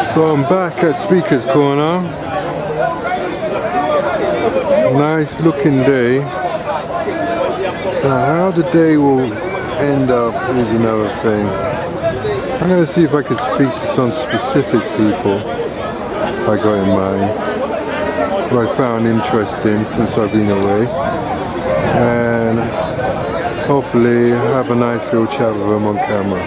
So I'm back at Speaker's Corner. Nice looking day. So how the day will end up is another thing. I'm going to see if I can speak to some specific people I got in mind, who I found interesting since I've been away. And hopefully have a nice little chat with them on camera.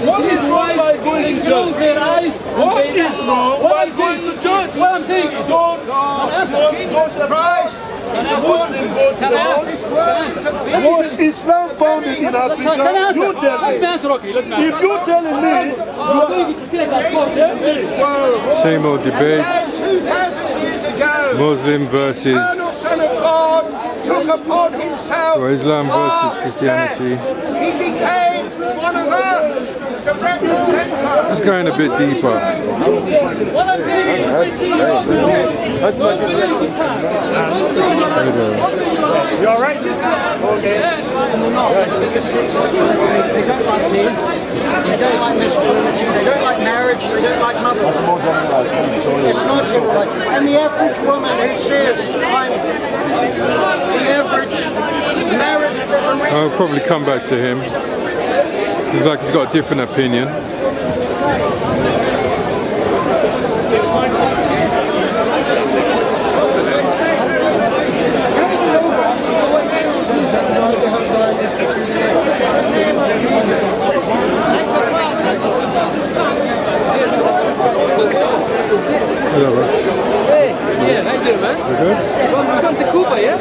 What is wrong by going to church? What is wrong by going to church? What I'm saying is Jesus Christ. Was Islam founded in Africa? You tell me. If you're telling me, same old debates. 2,000 years ago, Muslim versus eternal Son of God took upon himself Islam versus Christianity. He became one of us to represent us. It's going a bit deeper. You all right? Okay. They don't like masculinity, they don't like marriage, they don't like motherhood. It's not general. And the average woman who says, I'm the average marriage doesn't reach. I'll probably come back to him. He's like he's got a different opinion. Hello, bro. Hey, yeah, how you doing, man? You good? We're going to Cuba, yeah?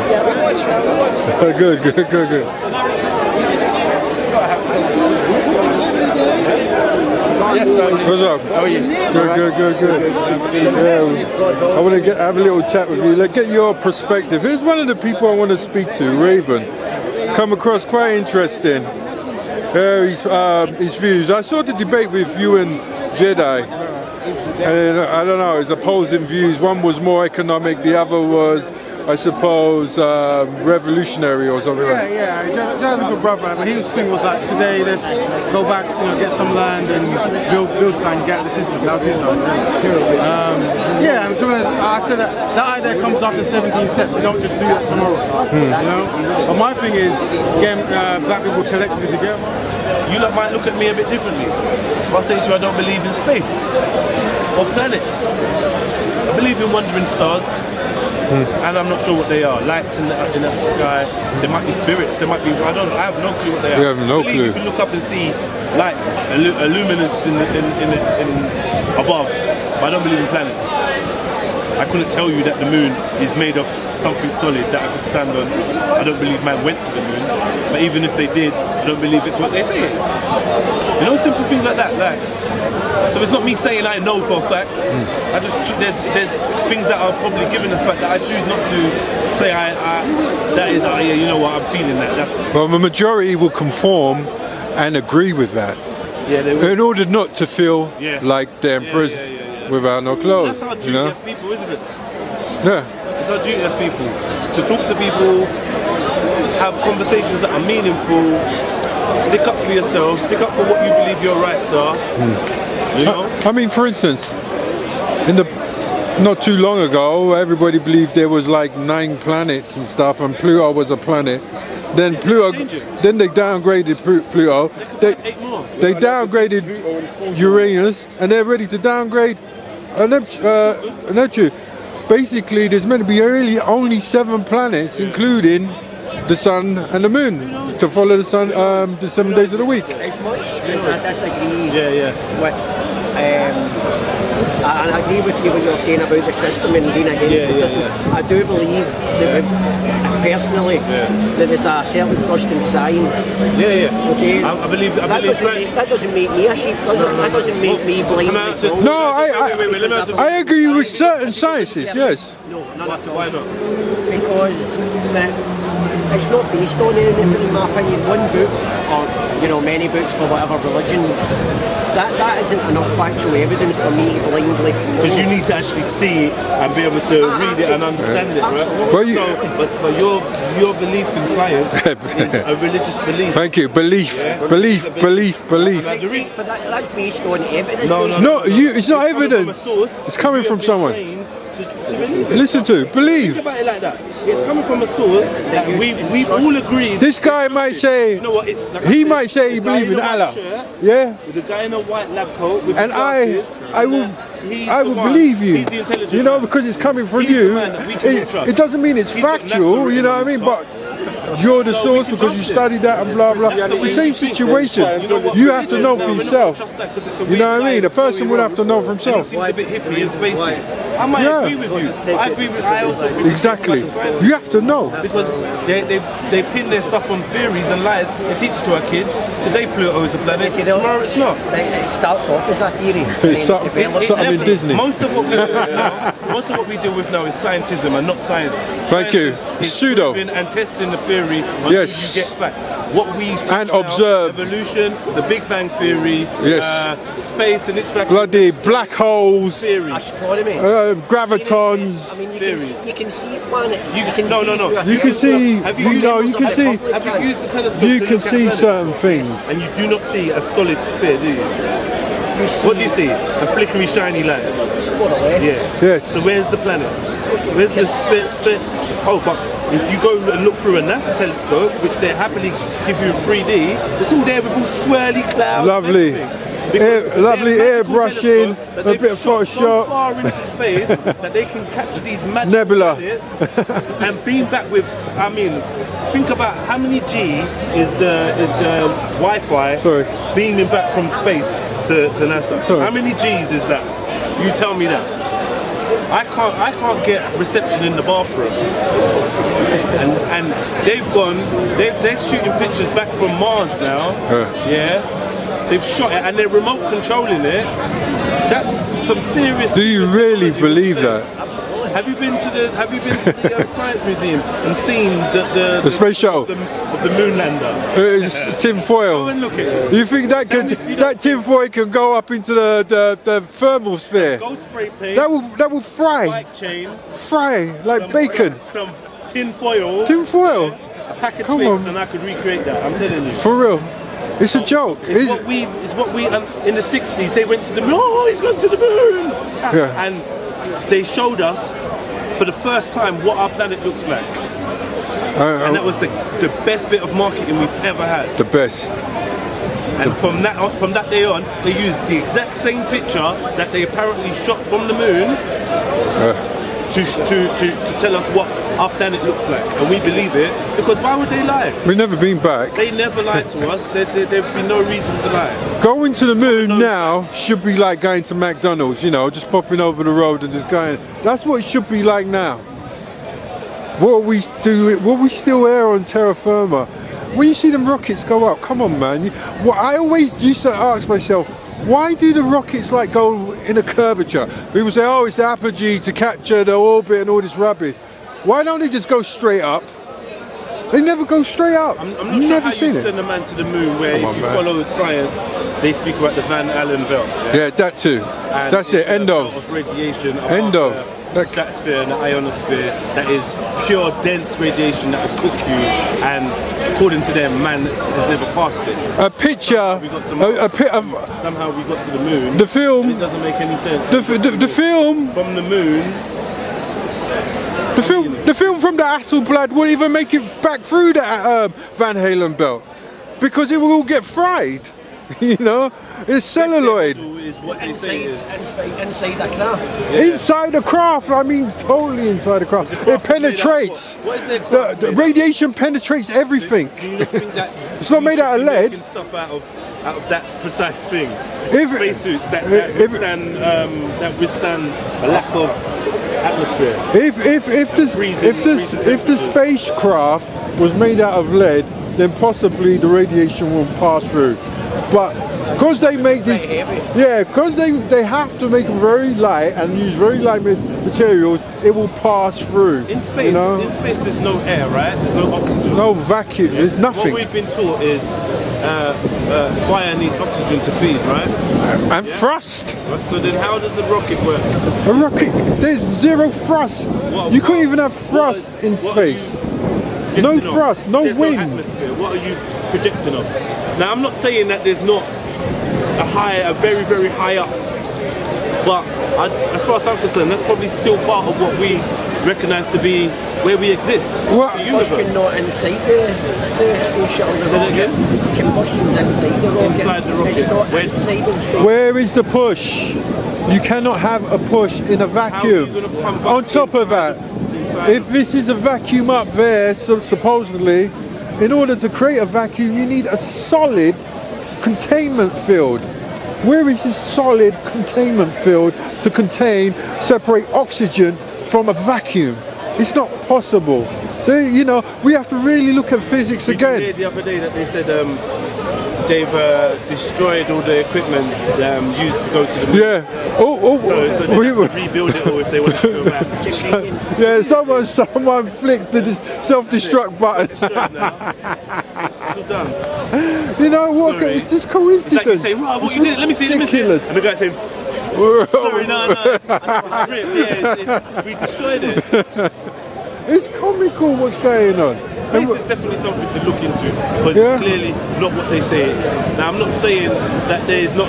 Yeah, we're watching, man, we're watching. Good. Yes, sir. What's up? How are you? Good. Yeah, I want to have a little chat with you. Like, get your perspective. Here's one of the people I want to speak to, Raven. It's come across quite interesting. His views. I saw the debate with you and Jedi, and I don't know, his opposing views. One was more economic, the other was, I suppose, revolutionary or something like that. Yeah, Jed's a good brother, but his thing was like, today let's go back, get some land and build something, get the system. That was his idea. Yeah, and to me, I said that idea comes after 17 steps. You don't just do that tomorrow, you know? But my thing is, getting black people collectively together. you lot might look at me a bit differently. If I say to you I don't believe in space or planets, I believe in wandering stars. And I'm not sure what they are. Lights in the sky. There might be spirits. There might be. I have no clue what they are. You have no clue. You can look up and see lights, illuminance in above. But I don't believe in planets. I couldn't tell you that the moon is made of something solid that I could stand on. I don't believe man went to the moon. But even if they did, I don't believe it's what they say it is. You know, simple things like that. So it's not me saying I know for a fact. I just there's things that are probably given as fact that I choose not to say that is yeah, you know what, I'm feeling that. Well, the majority will conform and agree with that. Yeah, they will. In order not to feel like they're imprisoned without no clothes. That's our duty as people, isn't it? Yeah. It's our duty as people to talk to people, have conversations that are meaningful, stick up for yourself, stick up for what you believe your rights are. You know? I mean, for instance, not too long ago, everybody believed there was like 9 planets and stuff, and Pluto was a planet. Then they downgraded Pluto. They downgraded Uranus, and they're ready to downgrade Neptune. Basically, there's meant to be really only 7 planets, including the sun and the moon, to follow the sun the 7 days of the week. As much as I disagree with, I agree with you what you're saying about the system and being against the system. I do believe that personally that there's a certain trust in science. Okay? I believe that doesn't make me a sheep, does it? That doesn't make me blindly follow. No, I agree with certain sciences, yes. No, not at all. Why not? Because it's not based on anything, in my opinion. One book or you know, many books for whatever religions. That isn't enough factual evidence for me to blindly follow. Because you need to actually see it and be able to read it and understand it, right? Well, you- but your belief in science is a religious belief. Thank you. Belief. Belief. But that's based on evidence. No, No, it's not coming from a evidence. source It's coming you from have been someone. trained to believe it. Listen to, believe. Think about it like that. It's coming from a source that we've all agreed. This guy might say, You know what? It's like I he said, might say he the guy believes in the white Allah. shirt, Yeah? with the guy in a white lab coat with And the glasses, I will, he's I the will one. believe you. He's the intelligent You know, man. because it's coming from He's the you. man that we can trust. It doesn't mean it's He's got factual. NASA You know what I written mean? on But you're the So we source can because you trust it. studied that and blah blah. That's the The way same we think. situation. You know what, You have to religion- know no, for we're not yourself. gonna trust that 'cause it's a You know what I weird mean? A life person would have to know for and himself. it seems a bit hippie and spacey. I might Yeah. agree with you. I agree with. I also agree with Exactly. you about science. You have to know. Because they pin their stuff on theories and lies. They teach it to our kids. Today Pluto is a planet. You know, Tomorrow it's not. It starts off as a theory. and then it something- develops something in into- Disney. Most of what we deal with now, most of what we deal with now is scientism and not science. Thank you. Science is Pseudo. proving and testing the theory until Yes. you get fact. What we teach And now, observe. evolution, the Big Bang theory, Yes. space and its Bloody black holes, theories. Astronomy. gravitons. I mean, Theories. you can see planets. You- can no, see no, no. through a You can telescope. see, Have you- no, you can see, Have you used the telescope? you to can look at see planets? certain things. And you do not see a solid sphere, do you? You see What do you see? A flickery, shiny light. more or less. Yeah. Yes. So where's the planet? Where's the sphere? Oh, but if you go and look through a NASA telescope, which they happily give you in 3D, it's all there with all swirly clouds. and Lovely. everything. Because they're Lovely a magical airbrushing, telescope that a they've bit of shot so Photoshop. far into space that they can capture these magical Nebula. planets and beam back with. I mean, think about how many G is the Wi-Fi Sorry. beaming back from space to NASA. Sorry. How many G's is that? You tell me that. I can't get reception in the bathroom. And they're shooting pictures back from Mars now. Yeah. They've shot it and they're remote controlling it. That's some serious. Do you really believe that? Have you been to the Science Museum and seen the space shuttle? of the moon lander? It's tin Go foil. and look at it. You think that tin foil can go up into the thermal sphere? Go spray paint. That will fry bike chain. like bacon. Some tin foil. Tin foil. A pack of Come twigs on. and I could recreate that. I'm telling you. For real. It's a joke. It's what we in the 60s they went to the moon. Oh, he's gone to the moon. Yeah. And they showed us for the first time what our planet looks like. And that was the best bit of marketing we've ever had. The best. And from that day on, they used the exact same picture that they apparently shot from the moon to tell us what our planet looks like. And we believe it because why would they lie? We've never been back. They never lied to us. There'd be no reason to lie. Going to the moon now should be like going to McDonald's, you know, just popping over the road and just going. That's what it should be like now. What we do, what we still air on terra firma. When you see them rockets go up, come on, man. I always used to ask myself, why do the rockets like go in a curvature? People say, oh, it's the apogee to capture the orbit and all this rubbish. Why don't they just go straight up? They never go straight up. I'm not You've sure never how seen you it. send a man to the moon where Come on, if you man. follow science, they speak about the Van Allen belt. Yeah, that too. And That's it. it's a End belt of. radiation End above of. the stratosphere and the ionosphere that is pure dense radiation that will cook you, and according to them, man has never passed it. A picture. We got to Mars. Somehow we got to the moon. The It film. doesn't make any sense. The film. From the moon. The film from the Hasselblad won't even make it back through the Van Halen belt because it will all get fried. You know, it's celluloid. Is what they say Inside a craft. Inside the craft, I mean totally inside the craft. It penetrates. What is their The craft made out of? radiation penetrates everything. Do you not think that It's not we made should out of be lead. making stuff out of that precise thing? If- Spacesuits that if- withstand a lack of atmosphere. If the spacecraft was made out of lead, then possibly the radiation won't pass through. But because they make this, because they have to make it very light and use very light materials, it will pass through. In space, you know? there's no air, right? There's no oxygen. No vacuum. There's nothing. What we've been taught is fire needs oxygen to feed, right? And thrust. So then how does the rocket work? A rocket, there's zero thrust. You couldn't even have thrust in space. No thrust, no There's wind. No atmosphere. What are you projecting off? Now I'm not saying that there's not a very, very high up, but as far as I'm concerned, that's probably still part of what we recognise to be where we exist. Well, the universe. Combustion not inside the space shuttle, the rocket. Combustion's inside the rocket. Inside the rocket. It's not Where- inside the space. Where is the push? You cannot have a push in a vacuum. How are you gonna pump On up top of that, inside if this is a vacuum up there, so supposedly, in order to create a vacuum, you need a solid containment field. Where is this solid containment field to contain, separate oxygen from a vacuum? It's not possible. So, you know, we have to really look at physics Did you hear again. the other day that they said they've destroyed all the equipment used to go to the moon? Yeah. So they have to rebuild it, or if they want to go back. Yeah, someone flicked the self-destruct button. It's all done. You know what? Sorry. It's just It's like coincidence. you saying, right, what you did? Let me see, let me see. Ridiculous. And the guy saying, sorry, no, it's ripped. Yeah, we destroyed it. It's comical what's going on. Space is definitely something to look into because Yeah. it's clearly not what they say it is. Now, I'm not saying that there's not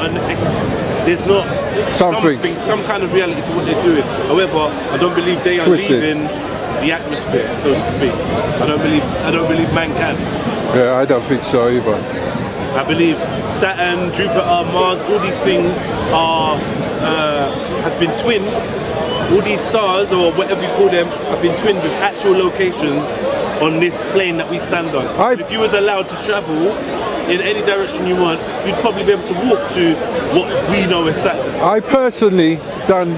Something. some kind of reality to what they're doing. However, I don't believe they are Twisted. leaving the atmosphere, so to speak. I don't believe man can. Yeah, I don't think so either. I believe Saturn, Jupiter, Mars, all these things are have been twinned. All these stars, or whatever you call them, have been twinned with actual locations on this plane that we stand on. If you was allowed to travel in any direction you want, you'd probably be able to walk to what we know as Saturn. I personally done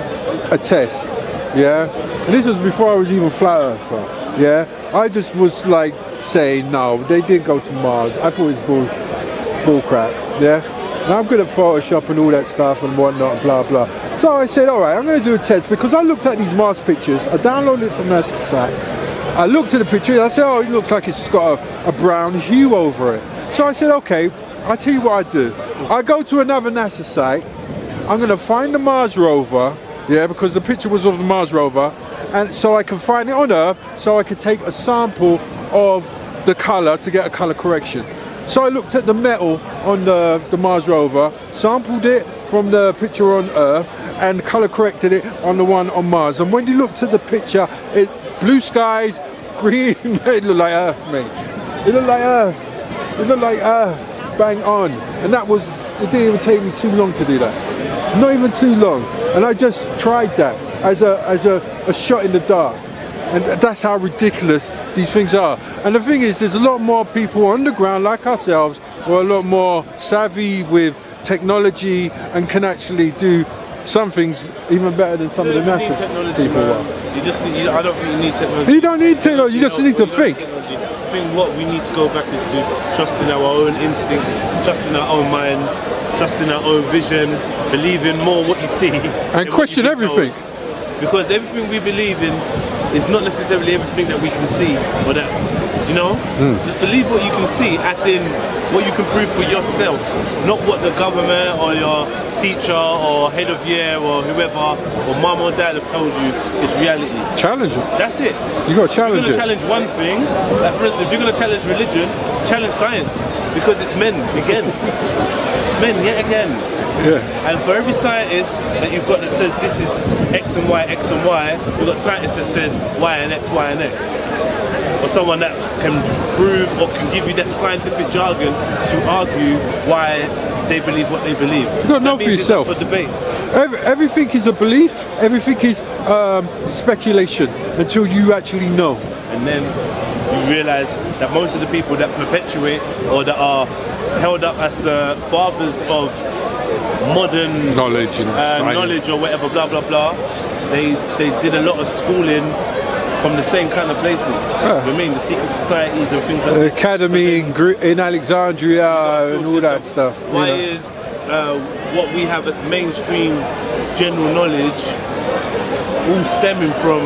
a test, yeah, and this was before I was even flat earther, yeah. I just was like saying, no, they did go to Mars. I thought it was bull crap, yeah. And I'm good at Photoshop and all that stuff and whatnot, blah blah. So I said, all right, I'm going to do a test because I looked at these Mars pictures. I downloaded it from NASA site. I looked at the picture. I said, oh, it looks like it's got a brown hue over it. So I said, okay, I'll tell you what I do. I go to another NASA site. I'm going to find the Mars rover, yeah, because the picture was of the Mars rover, and so I can find it on Earth, so I could take a sample of the color to get a color correction. So I looked at the metal on the Mars rover, sampled it from the picture on Earth, and color corrected it on the one on Mars. And when you looked at the picture, it blue skies, green, it looked like Earth, mate. It looked like Earth. It looked like Earth, bang on. And that was, it didn't even take me too long to do that. Not even too long. And I just tried that as a shot in the dark. And that's how ridiculous these things are. And the thing is, there's a lot more people on the ground like ourselves who are a lot more savvy with technology and can actually do some things even better than some of the You don't need NASA technology, people man. are. You just need, I don't think you need technology. You don't need technology, you just need to think. I think what we need to go back is to trust in our own instincts, trust in our own minds, trust in our own vision, believe in more what you see. And question everything. Because everything we believe in is not necessarily everything that we can see or that, you know? Just believe what you can see, as in what you can prove for yourself, not what the government or your teacher or head of year or whoever or mum or dad have told you is reality. Challenge it. That's it. You got to challenge If you're it. going to challenge one thing, like for instance, if you're going to challenge religion, challenge science, because it's men again. It's men yet again. Yeah. And for every scientist that you've got that says this is X and Y, you've got scientists that says Y and X, Y and X. Or someone that can prove or can give you that scientific jargon to argue why they believe what they believe. You've got to know for yourself. For debate. Everything is a belief, everything is speculation until you actually know. And then you realise that most of the people that perpetuate or that are held up as the fathers of modern Knowledge and science. knowledge or whatever, blah blah blah, they did a lot of schooling from the same kind of places. I mean, the secret societies and things like The this. academy in Alexandria and all that yourself, stuff. you Why know. is what we have as mainstream general knowledge all stemming from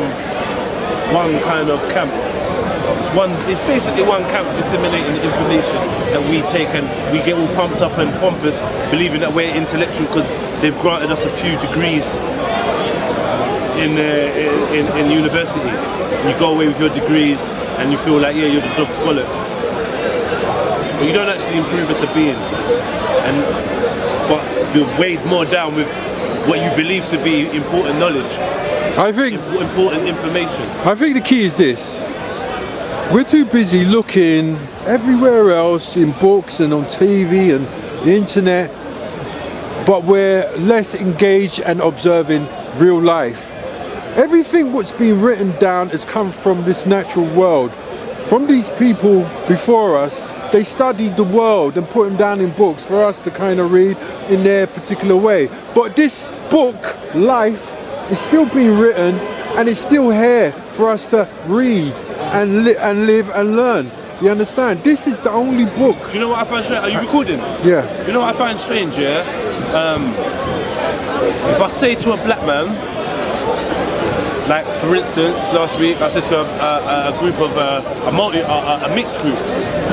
one kind of camp? It's basically one camp disseminating information that we take, and we get all pumped up and pompous, believing that we're intellectual because they've granted us a few degrees in university. You go away with your degrees and you feel like, yeah, you're the dog's bollocks. But you don't actually improve as a being. But you're weighed more down with what you believe to be important knowledge. I think important information. I think the key is this. We're too busy looking everywhere else in books and on TV and the internet, but we're less engaged and observing real life. Everything what's been written down has come from this natural world. From these people before us, they studied the world and put them down in books for us to kind of read in their particular way. But this book, life, is still being written and it's still here for us to read and live and learn. You understand? This is the only book. Do you know what I find strange? Are you recording? Yeah. You know what I find strange, yeah? If I say to a black man, like for instance, last week I said to a group of a mixed group,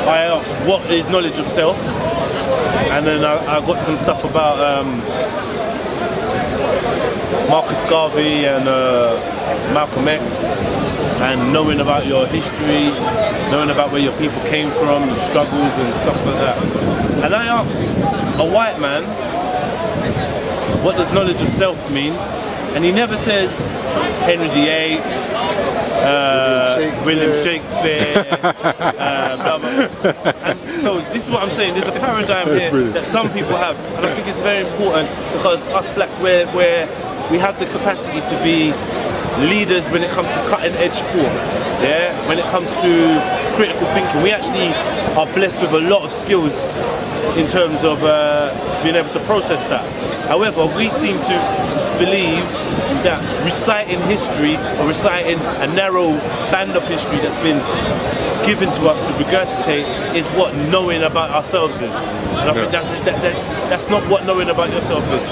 I asked what is knowledge of self, and then I got some stuff about Marcus Garvey and Malcolm X, and knowing about your history, knowing about where your people came from, the struggles and stuff like that. And I asked a white man, what does knowledge of self mean? And he never says Henry VIII, William Shakespeare, blah, blah. And so this is what I'm saying, there's a paradigm here that some people have, and I think it's very important because us blacks, we have the capacity to be leaders when it comes to cutting edge thought, yeah? When it comes to critical thinking. We actually are blessed with a lot of skills in terms of being able to process that. However, we seem to believe that reciting history or reciting a narrow band of history that's been given to us to regurgitate is what knowing about ourselves is. And I think that's not what knowing about yourself is.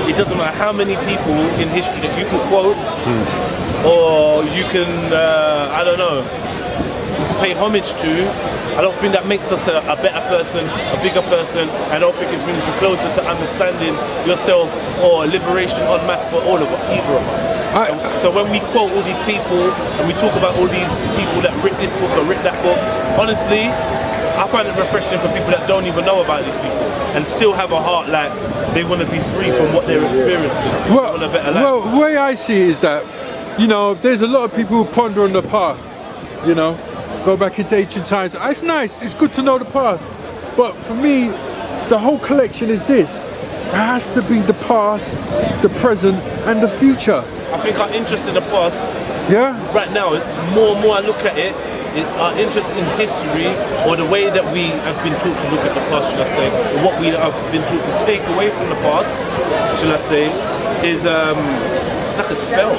It doesn't matter how many people in history that you can quote or you can, I don't know, you can pay homage to. I don't think that makes us a better person, a bigger person. I don't think it brings you closer to understanding yourself or liberation en masse for all of either of us. So when we quote all these people and we talk about all these people that writ this book or writ that book, honestly, I find it refreshing for people that don't even know about these people and still have a heart like they want to be free from what they're experiencing. Well, want a better life. well, the way I see it is that, you know, there's a lot of people who ponder on the past, you know, go back into ancient times. It's nice, it's good to know the past. But for me, the whole collection is this. It has to be the past, the present, and the future. I think our interest in the past, right now, more and more I look at it, our interest in history, or the way that we have been taught to look at the past, should I say, or what we have been taught to take away from the past, should I say, is it's like a spell.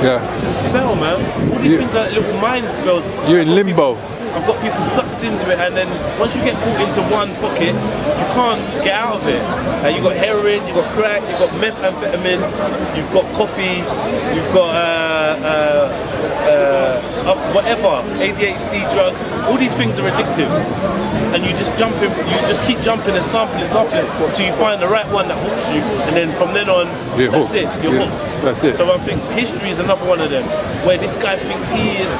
Yeah. It's a spell, man. All these things are little mind spells. You're in limbo. I've got people sucked into it, and then once you get caught into one pocket, you can't get out of it. You've got heroin, you've got crack, you've got methamphetamine, you've got coffee, you've got whatever, ADHD drugs. All these things are addictive, and you just keep jumping and sampling until you find the right one that hooks you, and then from then on, you're hooked. That's it. So I think history is another one of them, where this guy thinks he is,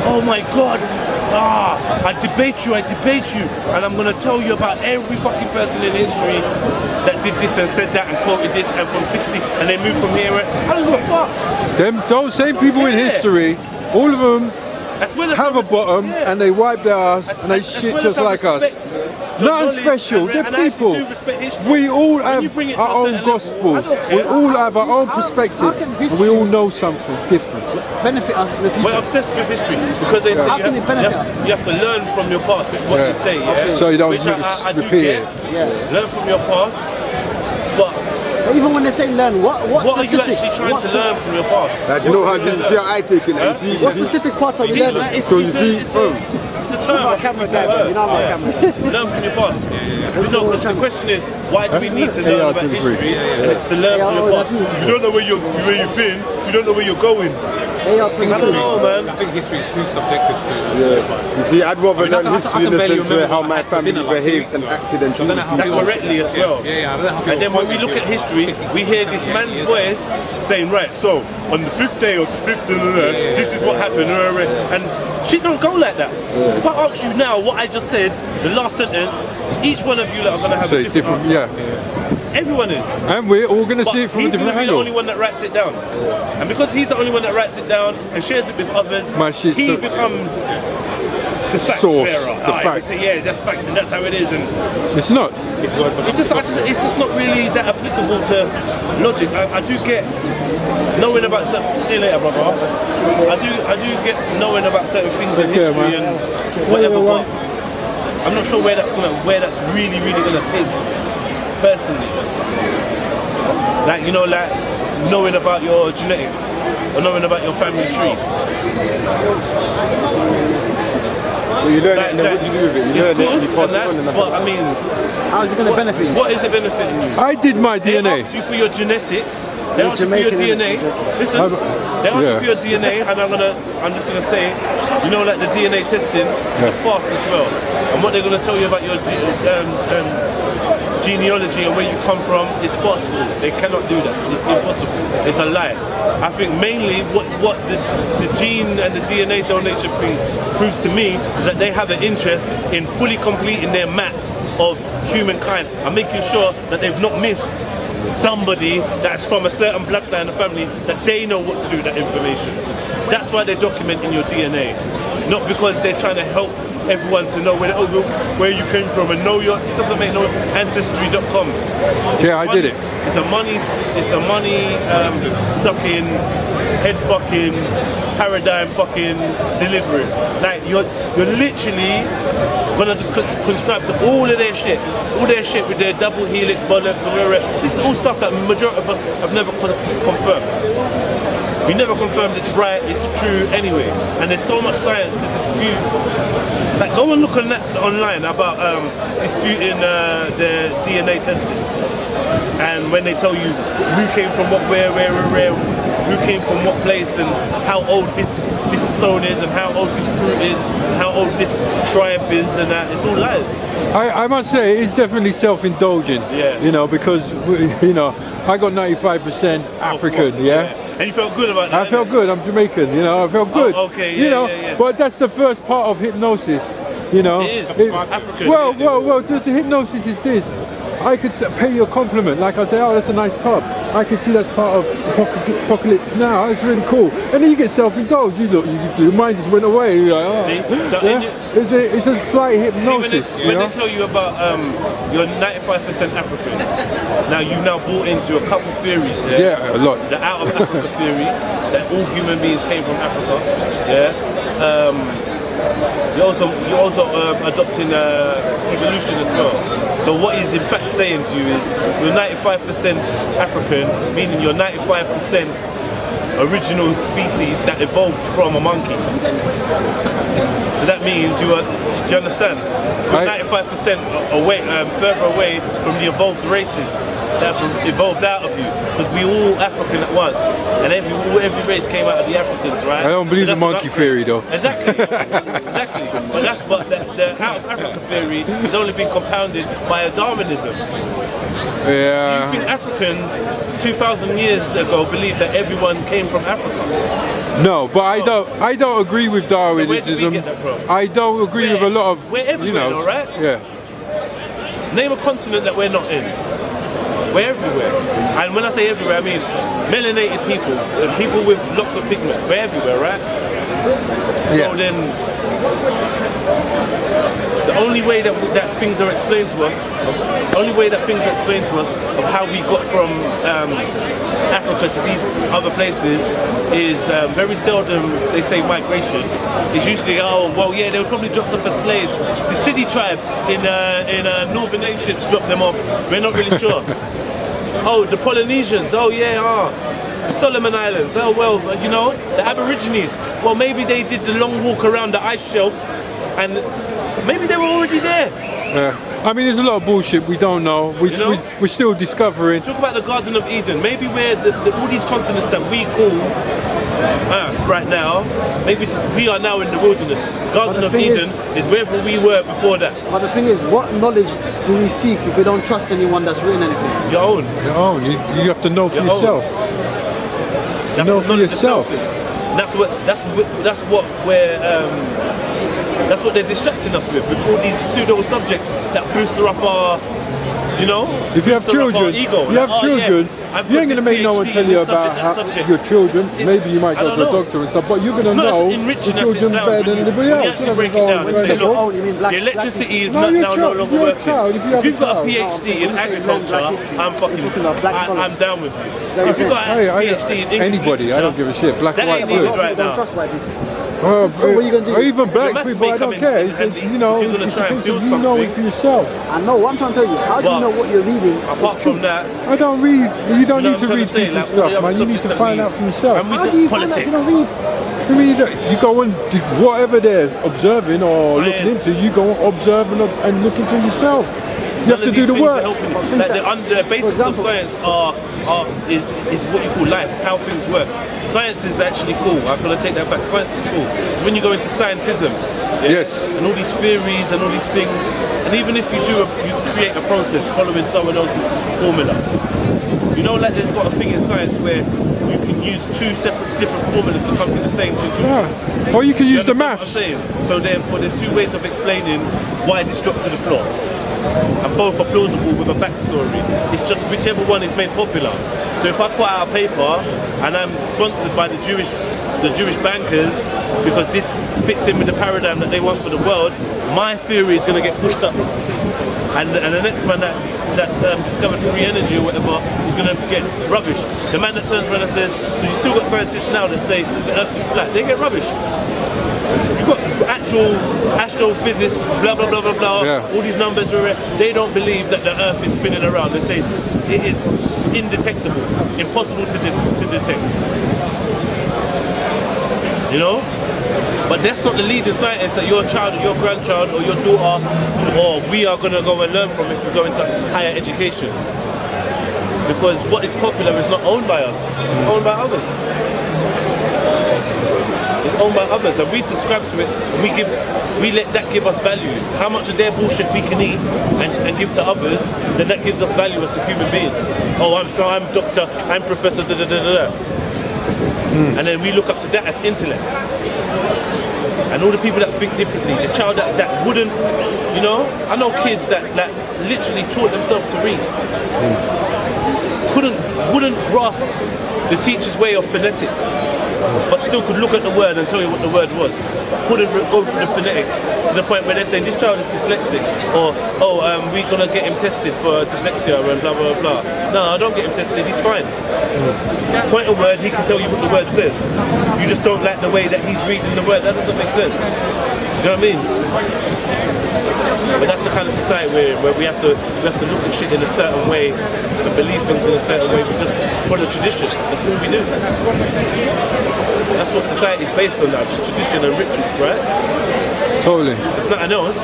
oh my God, I debate you, and I'm gonna tell you about every fucking person in history that did this and said that and quoted this and from 60 and they moved from here. I don't give a fuck. Those same people in history, all of them have a bottom and they wipe their ass and they shit just like us. Nothing special, they're people. We all have our own gospel. We all have our own perspective. And we all know something different. Benefit us in the future. We're obsessed with history because they say you have to learn from your past. This is what they say, yeah? So you don't Which I do repeat get. it. Learn from your past, but even when they say learn, what are you actually trying to learn from your past? You know how this year I take it. What specific parts are you learning? So you see, it's a term. I'm not a camera guy, you know I'm not a camera. Learn from your past. Because the question is, why do we need to learn about history? And it's to learn from your past. If you don't know where you've been, you don't know where you're going. I don't know, man. I think history is too subjective to. You see, I'd rather learn history in the sense of how my family Dinner, like, 2 behaved weeks and ago. acted and So I don't know how That people- correctly as well. Yeah, I don't know how people And then when we follow look it. at history, we hear this man's voice saying, right, so on the 5th day of the 5th, this is what happened. And shit don't go like that. If I ask you now what I just said, the last sentence, each one of you are going to have Say a different answer. yeah. Everyone is. And we're all going to But see it from a he's going different to be the angle. only one that writes it down. And because he's the only one that writes it down and shares it with others, My shit's he the- becomes the fact Source, bearer. the Alright, fact. we say, yeah, that's fact and that's how it is. And It's not. it's just not really that applicable to logic. I do get knowing about certain. See you later, brother. I do get knowing about certain things in Take care, history man. and whatever. But I'm not sure where that's really gonna take personally. Like like knowing about your genetics or knowing about your family tree. Well, you learn it and then what do you do with it? You It's learn it and good you pass and it on and that, that's but I mean, How is it going to benefit you? what is it benefiting you? I did my They DNA. ask you for your genetics. They ask you for your Jamaican, DNA. Listen, they ask you for your DNA, and I'm just gonna say, like the DNA testing is a farce as well. And what they're gonna tell you about your genealogy and where you come from is farcical. They cannot do that. It's impossible. It's a lie. I think mainly what the gene and the DNA donation thing proves to me is that they have an interest in fully completing their map of humankind and making sure that they've not missed somebody that's from a certain bloodline of family, that they know what to do with that information. That's why they're documenting your DNA, not because they're trying to help everyone to know where you came from and know it doesn't make no ancestry.com. Yeah, I did it. It's a money sucking, head fucking, paradigm fucking delivery. Like you're literally gonna just conscribe to all their shit with their double helix bollocks and whatever. This is all stuff that majority of us have never confirmed. We never confirmed it's right, it's true anyway. And there's so much science to dispute. Like go and look on that online about disputing the DNA testing. And when they tell you who came from what, where, who came from what place and how old this stone is and how old this fruit is and how old this tribe is and that, it's all lies. I must say it's definitely self-indulgent. Yeah. Because I got 95% African. Yeah. And you felt good about that? I felt good. I'm Jamaican. I felt good. Oh, okay. Yeah. But that's the first part of hypnosis. It is. African. Well. The hypnosis is this. I could pay you a compliment, like I say, oh, that's a nice top. I can see that's part of Apocalypse Now. It's really cool. And then you get self-indulged. Your mind just went away. You're like, oh. See? So yeah? It's a slight hypnosis. See, when they tell you about you're 95% African, now you've now bought into a couple theories. Yeah, a lot. The out of Africa theory, that all human beings came from Africa. Yeah. You're also adopting evolution as well. So what he's in fact saying to you is you're 95% African, meaning you're 95% original species that evolved from a monkey. So that means do you understand? You're 95% away, further away from the evolved races that evolved out of you, because we all African at once, and every race came out of the Africans, right? I don't believe the monkey theory though. Exactly. But the out of Africa theory has only been compounded by Darwinism. Yeah. Do you think Africans 2,000 years ago believed that everyone came from Africa? No, but I don't agree with Darwinism. So where did we get that from? I don't agree with a lot of We're everywhere, all right? Yeah. Name a continent that we're not in. We're everywhere. And when I say everywhere, I mean melanated people, people with lots of pigment. We're everywhere, right? So then, the only way that things are explained to us, of how we got from Africa to these other places is very seldom they say migration. It's usually, they were probably dropped off as slaves. The Sidi tribe in northern ancients dropped them off. We're not really sure. Oh, the Polynesians, the Solomon Islands, the Aborigines. Well, maybe they did the long walk around the ice shelf and Maybe they were already there. Yeah. I mean, there's a lot of bullshit we don't know. We're still discovering. Talk about the Garden of Eden. Maybe where all these continents that we call Earth right now, maybe we are now in the wilderness. Garden of Eden is wherever we were before that. But the thing is, what knowledge do we seek if we don't trust anyone that's written anything? Your own. Your own. You have to know for yourself. That's know what for yourself. Is. That's what they're distracting us with all these pseudo subjects that boost up our, you know. If you have children, you ain't gonna make no one tell you about your children. Maybe you might go to a doctor and stuff, but you're gonna know your children better than anybody else. You break it down and say, look, the electricity is now no longer working. If you've got a PhD in agriculture, I'm down with you. If you've got a PhD in English anybody, I don't give a shit. Black, white, blue. Right now. Well, so what are you gonna do? Or even black people, I don't care. You know, it's a case of you know it for yourself. I know. What I'm trying to tell you, how do you know what you're reading? Apart from that, I don't read. You don't need to read people's stuff, man. You need to find out for yourself. How do you find out you don't read? I mean, you go and do whatever they're observing or looking into, you go and observe and look into yourself. You have to do the work. Like the basics of science is what you call life, how things work. Science is actually cool. I'm going to take that back. Science is cool. It's when you go into scientism. Yeah? Yes. And all these theories and all these things. And even if you create a process following someone else's formula. You know, like they've got a thing in science where you can use two separate different formulas to come to the same conclusion. Yeah. Or you can use the maths. What I'm saying? So therefore, there's two ways of explaining why this dropped to the floor. And both are plausible with a backstory. It's just whichever one is made popular. So if I put out a paper and I'm sponsored by the Jewish bankers because this fits in with the paradigm that they want for the world, my theory is going to get pushed up. And the next man that's discovered free energy or whatever is going to get rubbish. The man that turns around and says, because you still got scientists now that say the earth is flat, they get rubbish. You've got actual astrophysicists, blah, blah, blah, blah, blah, all these numbers, they don't believe that the earth is spinning around. They say it is indetectable, impossible to detect. You know? But that's not the leading scientist that your child or your grandchild or your daughter or we are going to go and learn from if we go into higher education. Because what is popular is not owned by us, it's owned by others. It's owned by others, and we subscribe to it, and we let that give us value. How much of their bullshit we can eat and give to others, then that gives us value as a human being. Oh, I'm doctor, I'm professor, da da da da. And then we look up to that as intellect. And all the people that think differently, the child that wouldn't, you know, I know kids that literally taught themselves to read. Wouldn't grasp the teacher's way of phonetics, but still could look at the word and tell you what the word was. Couldn't go through the phonetics to the point where they're saying this child is dyslexic, or we're gonna get him tested for dyslexia and blah blah blah. No, don't get him tested. He's fine. Point a word, he can tell you what the word says. You just don't like the way that he's reading the word. That doesn't make sense. Do you know what I mean? But that's the kind of society where we have to look at shit in a certain way and believe things in a certain way. We just follow tradition. That's what we do. That's what society is based on now, just tradition and rituals, right? Totally. It's nothing else.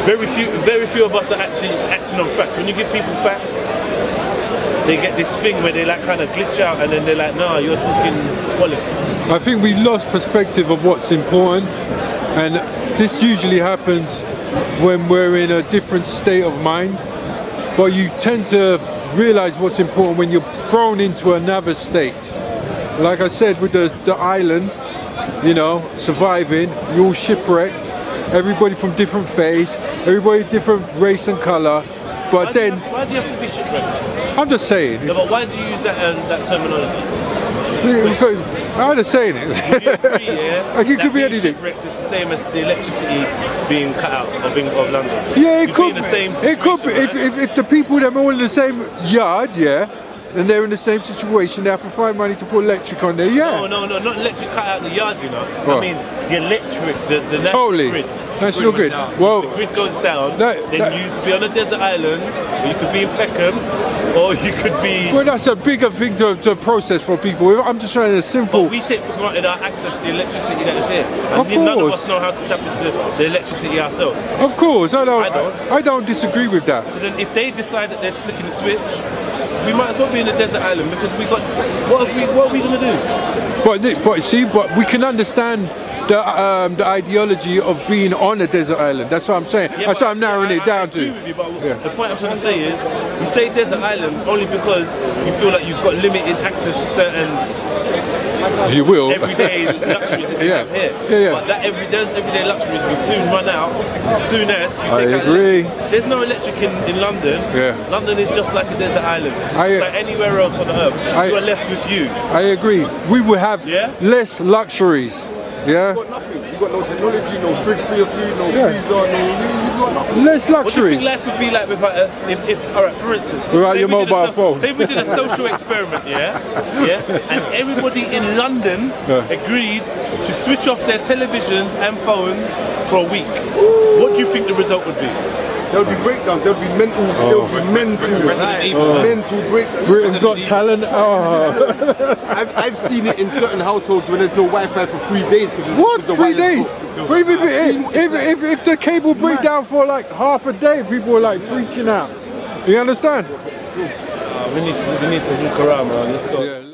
Very few of us are actually acting on facts. When you give people facts, they get this thing where they like kind of glitch out and then they're like, nah, you're talking bollocks. I think we lost perspective of what's important, and this usually happens when we're in a different state of mind, but you tend to realize what's important when you're thrown into another state. Like I said, with the island, you know, surviving, you're all shipwrecked, everybody from different faith, everybody different race and color, but why do you have to be shipwrecked? I'm just saying. No, but why do you use that terminology? I'm just saying it. Would you agree, yeah? Like it could be anything. Shipwrecked is the same as the electricity being cut out of London. Yeah, it could be. It could be. Right? If the people that are all in the same yard, yeah, and they're in the same situation, they have to find money to put electric on there, yeah. No, not electric cut out the yard, you know. What? I mean, the electric, the national Totally. grid. National grid. Well, If the grid goes down, that- then you could be on a desert island, or you could be in Peckham, or you could be... well, that's a bigger thing to process for people. I'm just trying to simple. But we take for granted our access to the electricity that is here. And Of none of course. us know how to tap into the electricity ourselves. Of course, I don't. I don't disagree with that. So then if they decide that they're flicking the switch, we might as well be in a desert island because we got... What are we going to do? But we can understand the ideology of being on a desert island. That's what I'm saying. Yeah, That's what I'm narrowing it down I agree to. with you, but Yeah. the point I'm trying to say is, you say desert island only because you feel like you've got limited access to certain You will. everyday luxuries that you Yeah. have here. Yeah. But those everyday luxuries will soon run out as soon as you I take out agree. electric. There's no electric in London. Yeah. London is just like a desert island. It's I- just like anywhere else on the earth. You are left with you. I agree. We will have Yeah? less luxuries. Yeah? You got nothing. You got no technology, no fridge for your food, no Yeah. freezer, no. You got nothing. Less What do you luxuries. think life would be like if all right, for instance, Without say your we did a mobile phone. Say we did a social experiment, yeah, and everybody in London agreed to switch off their televisions and phones for a week. What do you think the result would be? There'll be breakdowns. There'll be mental. There'll be mental breakdowns. Britain's Got Talent. Oh. I've seen it in certain households when there's no Wi-Fi for 3 days. What? 3 days? For if the cable break down for like half a day, people are like freaking out. You understand? We need to walk around, man. Let's go. Yeah.